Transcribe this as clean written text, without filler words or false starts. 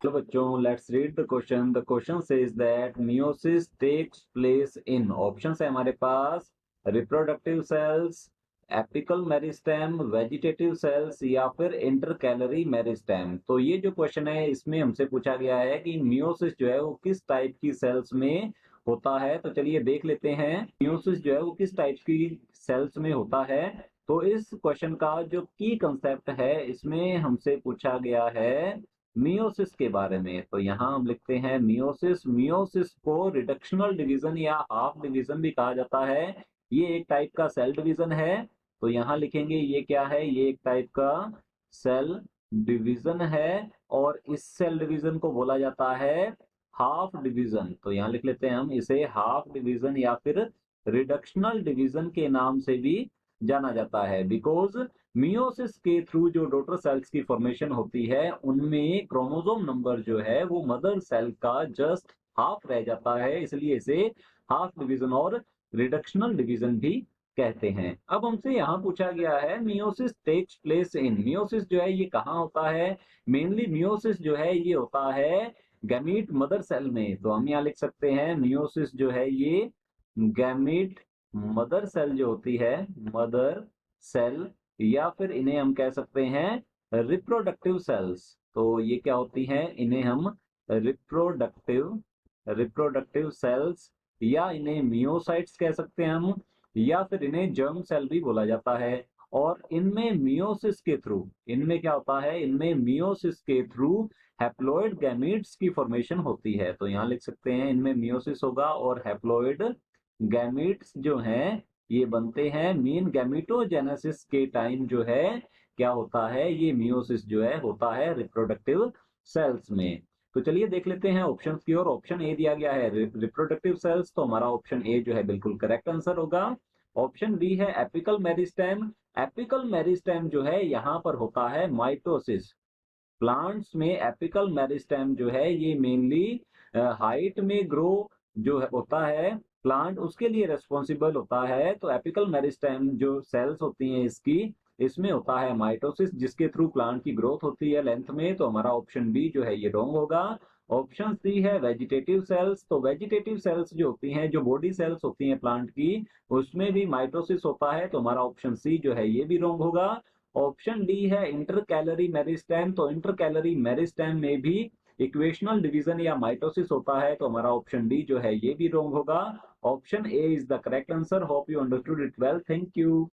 चलो बच्चों, let's read the question. The question says that meiosis takes place in, options है हमारे पास reproductive cells, apical meristem, vegetative cells या फिर इंटरकैलरी मेरिस्टेम। तो ये जो क्वेश्चन है इसमें हमसे पूछा गया है कि मियोसिस जो है वो किस टाइप की सेल्स में होता है। तो चलिए देख लेते हैं मियोसिस जो है वो किस टाइप की सेल्स में होता है। तो इस क्वेश्चन का जो की कंसेप्ट है इसमें हमसे पूछा गया है मियोसिस के बारे में। तो यहाँ हम लिखते हैं मियोसिस। मियोसिस को रिडक्शनल डिवीजन या हाफ डिवीजन भी कहा जाता है। ये एक टाइप का सेल डिवीजन है। तो यहाँ लिखेंगे ये क्या है, ये एक टाइप का सेल डिवीजन है और इस सेल डिवीजन को बोला जाता है हाफ डिवीजन। तो यहाँ लिख लेते हैं हम इसे हाफ डिवीजन या फिर रिडक्शनल डिवीजन के नाम से भी जाना जाता है। बिकॉज मियोसिस के थ्रू जो डॉटर सेल्स की फॉर्मेशन होती है उनमें क्रोमोसोम नंबर जो है वो मदर सेल का जस्ट हाफ रह जाता है, इसलिए इसे हाफ डिवीजन और रिडक्शनल डिवीजन भी कहते हैं। अब हमसे यहाँ पूछा गया है meiosis takes place in, meiosis जो है ये कहाँ होता है। मेनली मियोसिस जो है ये होता है गैमीट मदर सेल में। तो हम यहाँ लिख सकते हैं मियोसिस जो है ये गैमीट मदर सेल जो होती है, मदर सेल, या फिर इन्हें हम कह सकते हैं रिप्रोडक्टिव सेल्स। तो ये क्या होती हैं, इन्हें हम रिप्रोडक्टिव रिप्रोडक्टिव सेल्स या इन्हें मियोसाइट्स कह सकते हैं हम, या फिर इन्हें जर्म सेल भी बोला जाता है। और इनमें मियोसिस के थ्रू, इनमें क्या होता है, इनमें मियोसिस के थ्रू हैप्लॉइड गैमीट्स की फॉर्मेशन होती है। तो यहाँ लिख सकते हैं इनमें मियोसिस होगा और हैप्लॉइड गैमीट्स जो हैं ये बनते हैं। मीन गैमीटोजेनेसिस के टाइम जो है क्या होता है, ये मियोसिस जो है होता है रिप्रोडक्टिव सेल्स में। तो चलिए देख लेते हैं ऑप्शंस की ओर। ऑप्शन ए दिया गया है रिप्रोडक्टिव सेल्स, तो हमारा ऑप्शन ए जो है बिल्कुल करेक्ट आंसर होगा। ऑप्शन बी है एपिकल मेरिस्टेम। एपिकल मेरिस्टेम जो है यहाँ पर होता है माइटोसिस। प्लांट्स में एपिकल मेरिस्टेम जो है ये मेनली हाइट में ग्रो जो होता है प्लांट उसके लिए रेस्पॉन्सिबल होता है। तो एपिकल मेरिस्टेम जो सेल्स होती हैं इसकी, इसमें होता है माइटोसिस जिसके थ्रू प्लांट की ग्रोथ होती है लेंथ में। तो हमारा ऑप्शन बी जो है ये रॉन्ग होगा। ऑप्शन सी है वेजिटेटिव सेल्स। तो वेजिटेटिव सेल्स जो होती हैं, जो बॉडी सेल्स होती हैं प्लांट की, उसमें भी माइटोसिस होता है। तो हमारा ऑप्शन सी जो है ये भी रॉन्ग होगा। ऑप्शन डी है इंटर कैलोरी मेरिस्टेम। तो इंटर कैलोरी मेरिस्टेम में भी इक्वेशनल डिवीजन या माइटोसिस होता है। तो हमारा ऑप्शन डी जो है ये भी रॉन्ग होगा। Option A is the correct answer. Hope you understood it well. Thank you.